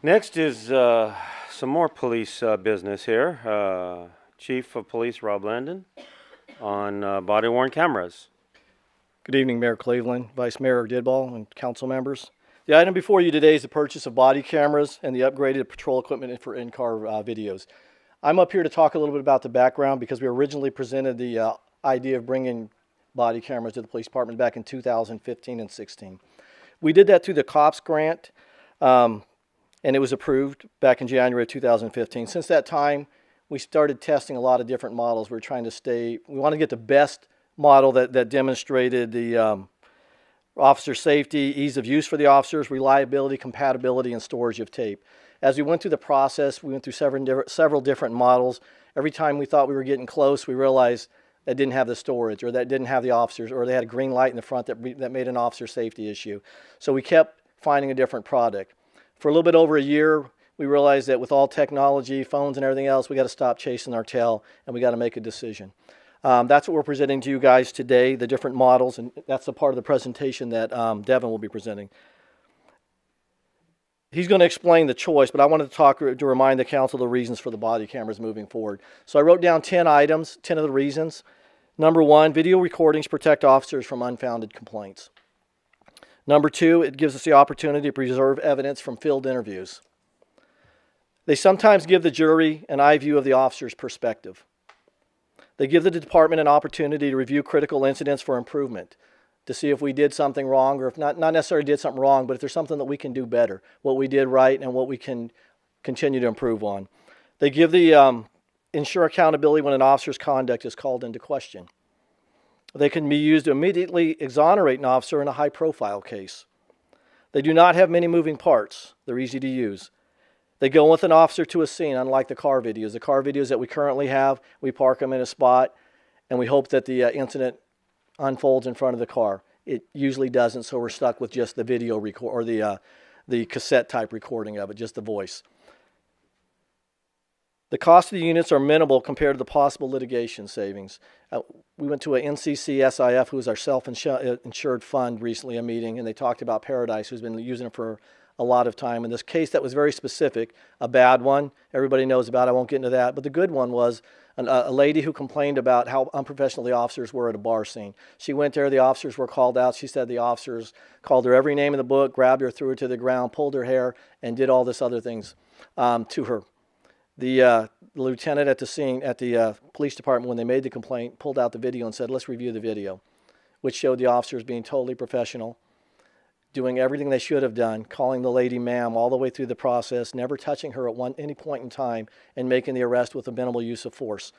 Next is some more police business here. Chief of Police Rob Landon on body-worn cameras. Good evening, Mayor Cleveland, Vice Mayor Didball, and council members. The item before you today is the purchase of body cameras and the upgraded patrol equipment for in-car videos. I'm up here to talk a little bit about the background because we originally presented the idea of bringing body cameras to the police department back in 2015 and 16. We did that through the COPS grant, and it was approved back in January of 2015. Since that time, we started testing a lot of different models. We want to get the best model that demonstrated the officer safety, ease of use for the officers, reliability, compatibility, and storage of tape. As we went through the process, we went through several different models. Every time we thought we were getting close, we realized that didn't have the storage, or that didn't have the officers, or they had a green light in the front that made an officer safety issue. So we kept finding a different product. For a little bit over a year, we realized that with all technology, phones and everything else, we got to stop chasing our tail and we got to make a decision. That's what we're presenting to you guys today, the different models, and that's the part of the presentation that Devin will be presenting. He's going to explain the choice, but I wanted to remind the council the reasons for the body cameras moving forward. So I wrote down 10 items, 10 of the reasons. Number one, video recordings protect officers from unfounded complaints. Number two, it gives us the opportunity to preserve evidence from field interviews. They sometimes give the jury an eye view of the officer's perspective. They give the department an opportunity to review critical incidents for improvement, to see if we did something wrong, or if not necessarily did something wrong, but if there's something that we can do better, what we did right and what we can continue to improve on. They give the ensure accountability when an officer's conduct is called into question. They can be used to immediately exonerate an officer in a high-profile case. They do not have many moving parts. They're easy to use. They go with an officer to a scene, unlike the car videos. The car videos that we currently have, we park them in a spot, and we hope that the incident unfolds in front of the car. It usually doesn't, so we're stuck with just the video record, or the cassette-type recording of it, just the voice. The cost of the units are minimal compared to the possible litigation savings. We went to a NCCSIF, who is our self-insured fund, recently, a meeting, and they talked about Paradise, who's been using it for a lot of time. In this case that was very specific, a bad one, everybody knows about it, I won't get into that, but the good one was a lady who complained about how unprofessional the officers were at a bar scene. She went there, the officers were called out. She said the officers called her every name in the book, grabbed her, threw her to the ground, pulled her hair, and did all this other things to her. The lieutenant at the scene, at the police department, when they made the complaint, pulled out the video and said, let's review the video, which showed the officers being totally professional, doing everything they should have done, calling the lady ma'am all the way through the process, never touching her at any point in time, and making the arrest with a minimal use of force.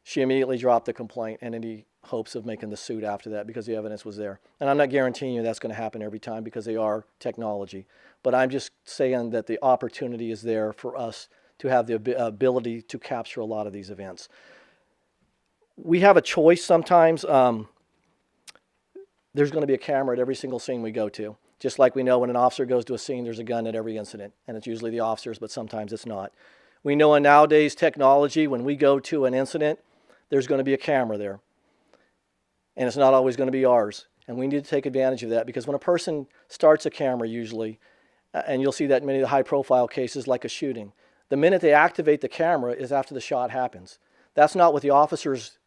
She immediately dropped the complaint and any hopes of making the suit after that because the evidence was there. And I'm not guaranteeing you that's going to happen every time because they are technology. But I'm just saying that the opportunity is there for us to have the ability to capture a lot of these events. We have a choice sometimes. There's going to be a camera at every single scene we go to. Just like we know when an officer goes to a scene, there's a gun at every incident. And it's usually the officers, but sometimes it's not. We know in nowadays technology, when we go to an incident, there's going to be a camera there. And it's not always going to be ours. And we need to take advantage of that because when a person starts a camera usually, and you'll see that in many of the high-profile cases like a shooting, the minute they activate the camera is after the shot happens. That's not what the officers,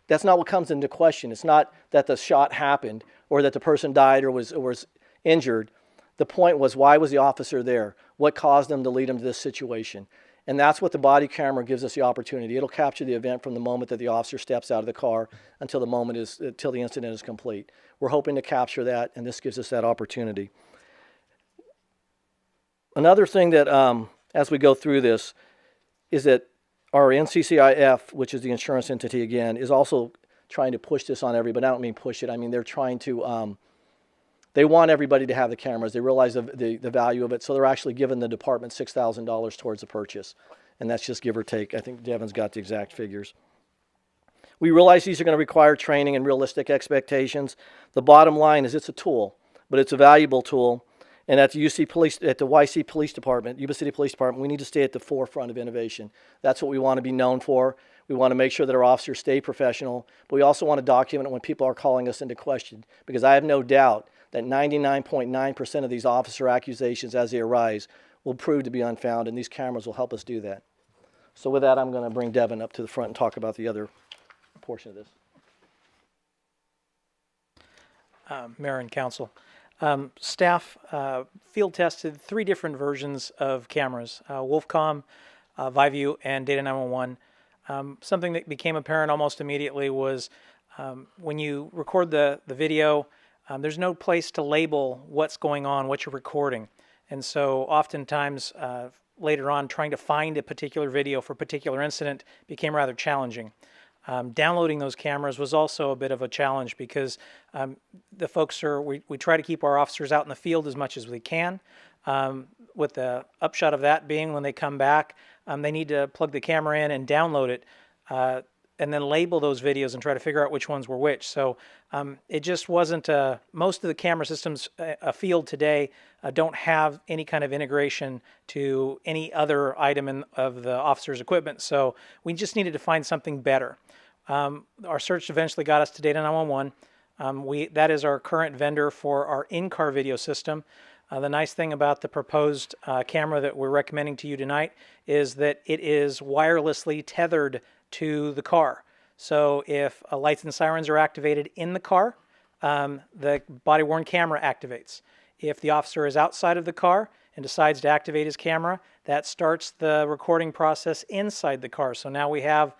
that's not what comes into question. It's not that the shot happened or that the person died or was injured. The point was, why was the officer there? What caused them to lead him to this situation? And that's what the body camera gives us the opportunity. It'll capture the event from the moment that the officer steps out of the car until the incident is complete. We're hoping to capture that, and this gives us that opportunity. Another thing that, as we go through this, is that our NCCIF, which is the insurance entity again, is also trying to push this on everybody. I don't mean push it. I mean they're trying to, they want everybody to have the cameras. They realize the value of it, so they're actually giving the department $6,000 towards the purchase. And that's just give or take. I think Devin's got the exact figures. We realize these are going to require training and realistic expectations. The bottom line is it's a tool, but it's a valuable tool. And at the YC Police Department, Yuba City Police Department, we need to stay at the forefront of innovation. That's what we want to be known for. We want to make sure that our officers stay professional, but we also want to document it when people are calling us into question, because I have no doubt that 99.9% of these officer accusations as they arise will prove to be unfound, and these cameras will help us do that. So with that, I'm going to bring Devin up to the front and talk about the other portion of this. Mayor and Council. Staff field tested 3 different versions of cameras, Wolfcom, ViView, and Data 911. Something that became apparent almost immediately was when you record the video, there's no place to label what's going on, what you're recording. And so oftentimes later on, trying to find a particular video for a particular incident became rather challenging. Downloading those cameras was also a bit of a challenge because the folks we try to keep our officers out in the field as much as we can. With the upshot of that being when they come back, they need to plug the camera in and download it and then label those videos and try to figure out which ones were which. So it just wasn't, most of the camera systems field today don't have any kind of integration to any other item of the officer's equipment. So we just needed to find something better. Our search eventually got us to Data 911. That is our current vendor for our in-car video system. The nice thing about the proposed camera that we're recommending to you tonight is that it is wirelessly tethered to the car. So if lights and sirens are activated in the car, the body-worn camera activates. If the officer is outside of the car and decides to activate his camera, that starts the recording process inside the car. So now we have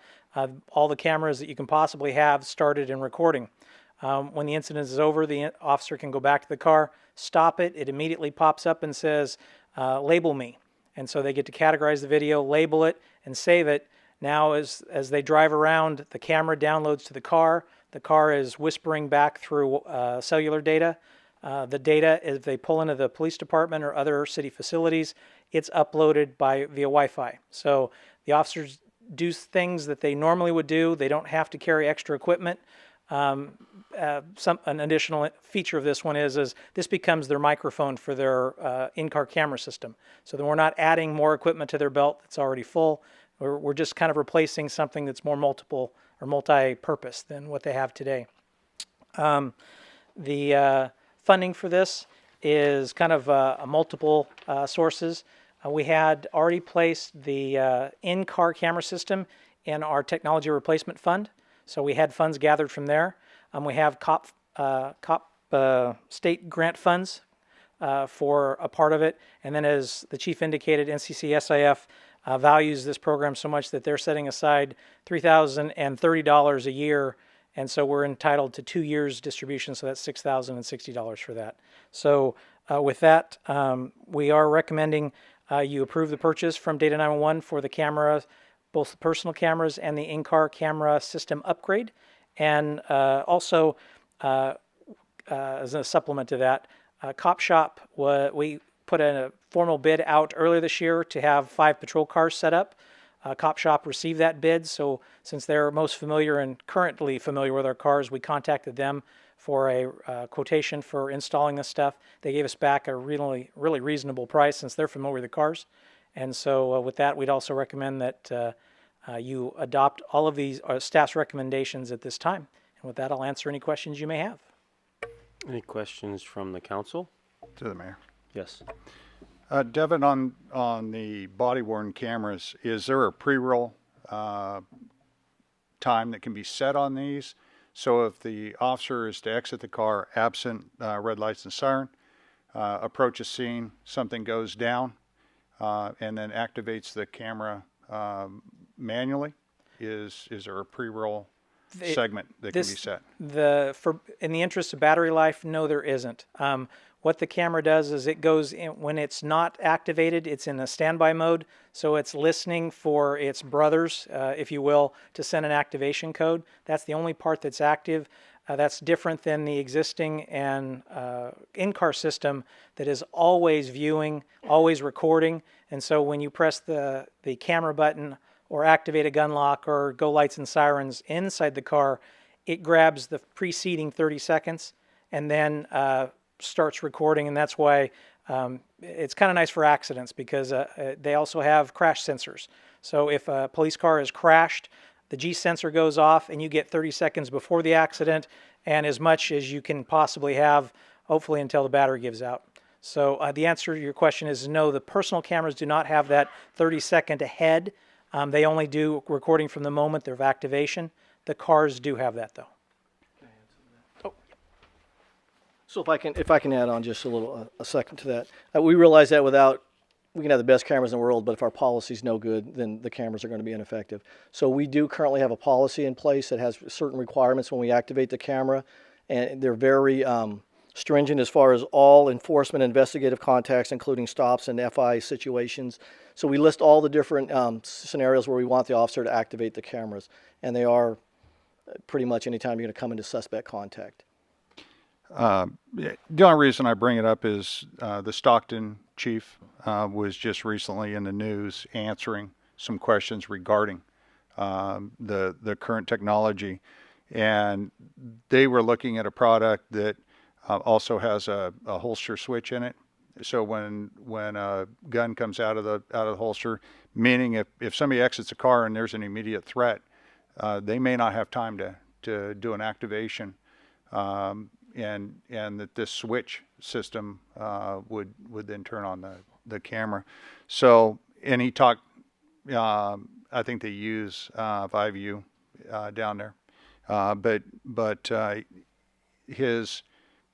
all the cameras that you can possibly have started in recording. When the incident is over, the officer can go back to the car, stop it. It immediately pops up and says, label me. And so they get to categorize the video, label it, and save it. Now as they drive around, the camera downloads to the car. The car is whispering back through cellular data. The data, if they pull into the police department or other city facilities, it's uploaded via Wi-Fi. So the officers do things that they normally would do. They don't have to carry extra equipment. An additional feature of this one is this becomes their microphone for their in-car camera system. So then we're not adding more equipment to their belt that's already full. We're just kind of replacing something that's more multiple or multi-purpose than what they have today. The funding for this is kind of multiple sources. We had already placed the in-car camera system in our technology replacement fund. So we had funds gathered from there. We have COP state grant funds for a part of it. And then as the chief indicated, NCCSIF values this program so much that they're setting aside $3,030 a year. And so we're entitled to 2 years distribution. So that's $6,060 for that. So with that, we are recommending you approve the purchase from Data 911 for the camera, both the personal cameras and the in-car camera system upgrade. And also, as a supplement to that, Cop Shop, we put a formal bid out earlier this year to have 5 patrol cars set up. Cop Shop received that bid, so since they're most familiar and currently familiar with our cars, we contacted them for a quotation for installing this stuff. They gave us back a really reasonable price since they're familiar with the cars. And so with that, we'd also recommend that you adopt all of these staff's recommendations at this time. And with that, I'll answer any questions you may have. Any questions from the council? To the mayor. Yes. Devin, on the body-worn cameras, is there a pre-roll time that can be set on these? So if the officer is to exit the car absent red lights and siren, approach a scene, something goes down, and then activates the camera manually, is there a pre-roll segment that can be set? In the interest of battery life, no, there isn't. What the camera does is it goes in, when it's not activated, it's in a standby mode. So it's listening for its brothers, if you will, to send an activation code. That's the only part that's active. That's different than the existing and in-car system that is always viewing, always recording. And so when you press the camera button or activate a gun lock or go lights and sirens inside the car, it grabs the preceding 30 seconds and then starts recording. And that's why it's kind of nice for accidents, because they also have crash sensors. So if a police car is crashed, the G sensor goes off and you get 30 seconds before the accident and as much as you can possibly have, hopefully until the battery gives out. So the answer to your question is no, the personal cameras do not have that 30-second ahead. They only do recording from the moment of activation. The cars do have that, though. So if I can add on just a second to that, we realize that we can have the best cameras in the world, but if our policy's no good, then the cameras are going to be ineffective. So we do currently have a policy in place that has certain requirements when we activate the camera, and they're very stringent as far as all enforcement investigative contacts, including stops and FI situations. So we list all the different scenarios where we want the officer to activate the cameras, and they are pretty much anytime you're going to come into suspect contact. The only reason I bring it up is the Stockton chief was just recently in the news answering some questions regarding the current technology, and they were looking at a product that also has a holster switch in it. So when a gun comes out of the holster, meaning if somebody exits a car and there's an immediate threat, they may not have time to do an activation. And that this switch system would then turn on the camera. So, and he talked, I think they use ViView down there, but his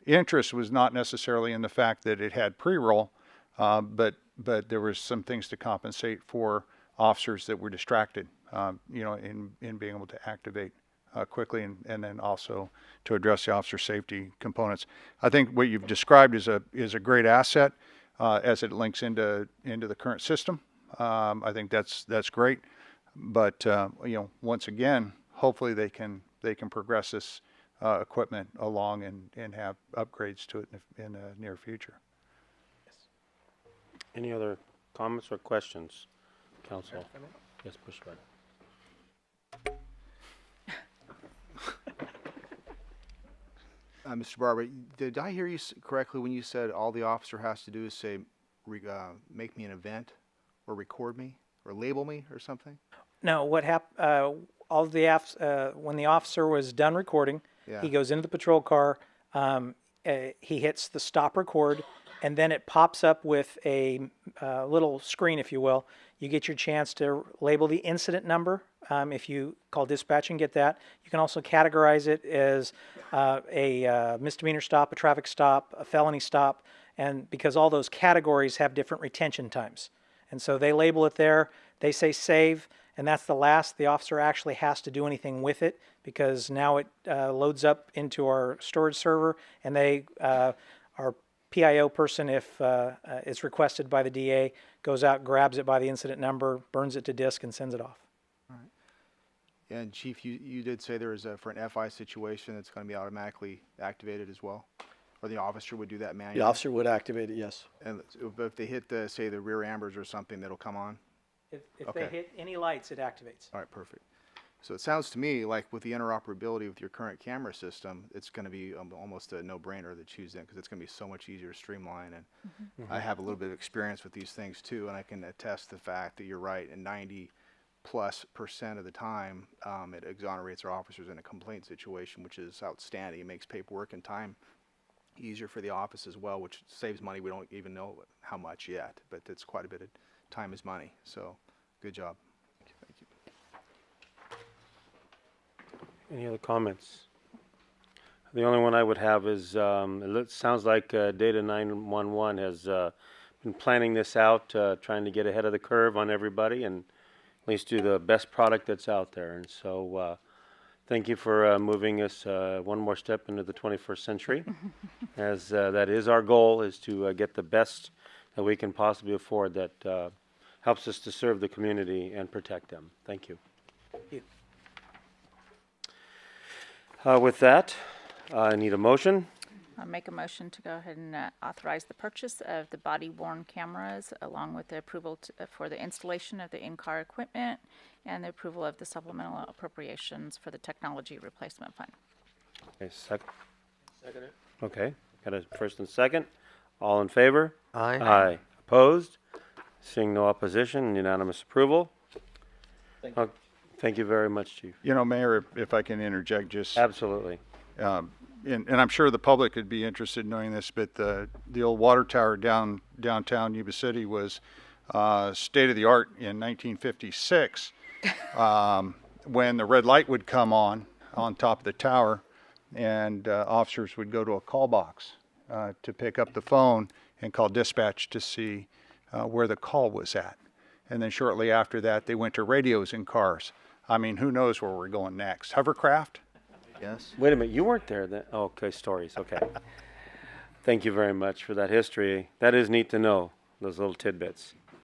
interest was not necessarily in the fact that it had pre-roll, but there was some things to compensate for officers that were distracted, in being able to activate quickly, and then also to address the officer safety components. I think what you've described is a great asset as it links into the current system. I think that's great, but once again, hopefully they can progress this equipment along and have upgrades to it in the near future. Any other comments or questions, Council? Yes, push button. Mr. Barber, did I hear you correctly when you said all the officer has to do is say, make me an event, or record me, or label me, or something? No, what happened? All the when the officer was done recording, he goes into the patrol car. He hits the stop record, and then it pops up with a little screen, if you will. You get your chance to label the incident number. If you call dispatch and get that, you can also categorize it as a misdemeanor stop, a traffic stop, a felony stop, and because all those categories have different retention times. And so they label it there, they say save, and that's the last the officer actually has to do anything with it, because now it loads up into our storage server, and our PIO person, if it's requested by the DA, goes out, grabs it by the incident number, burns it to disk, and sends it off. And Chief, you did say there is for an FI situation it's going to be automatically activated as well, or the officer would do that manually. The officer would activate it, yes. And if they hit say the rear ambers or something, that'll come on. If Okay. they hit any lights, it activates. All right, perfect. So it sounds to me like with the interoperability with your current camera system, it's going to be almost a no-brainer to choose them, because it's going to be so much easier to streamline. And I have a little bit of experience with these things too, and I can attest the fact that you're right. And 90+% of the time, it exonerates our officers in a complaint situation, which is outstanding. It makes paperwork and time easier for the office as well, which saves money. We don't even know how much yet, but it's quite a bit of time is money. So good job. Thank you. Any other comments? The only one I would have is, it sounds like Data 911 has been planning this out, trying to get ahead of the curve on everybody and at least do the best product that's out there. And so thank you for moving us one more step into the 21st century, as that is our goal, is to get the best that we can possibly afford that helps us to serve the community and protect them. Thank you. Thank you. With that, I need a motion. I'll make a motion to go ahead and authorize the purchase of the body-worn cameras, along with the approval for the installation of the in-car equipment and the approval of the supplemental appropriations for the technology replacement fund. Okay, second. Okay, got a first and second. All in favor? Aye. Aye. Opposed? Seeing no opposition, unanimous approval. Thank you. Thank you very much, Chief. Mayor, if I can interject just. Absolutely. and I'm sure the public would be interested in knowing this, but the old water tower downtown Yuba City was state of the art in 1956. When the red light would come on top of the tower, and officers would go to a call box to pick up the phone and call dispatch to see where the call was at. And then shortly after that, they went to radios in cars. I mean, who knows where we're going next? Hovercraft? Yes. Wait a minute, you weren't there then? Oh, okay, stories, okay. Thank you very much for that history. That is neat to know, those little tidbits.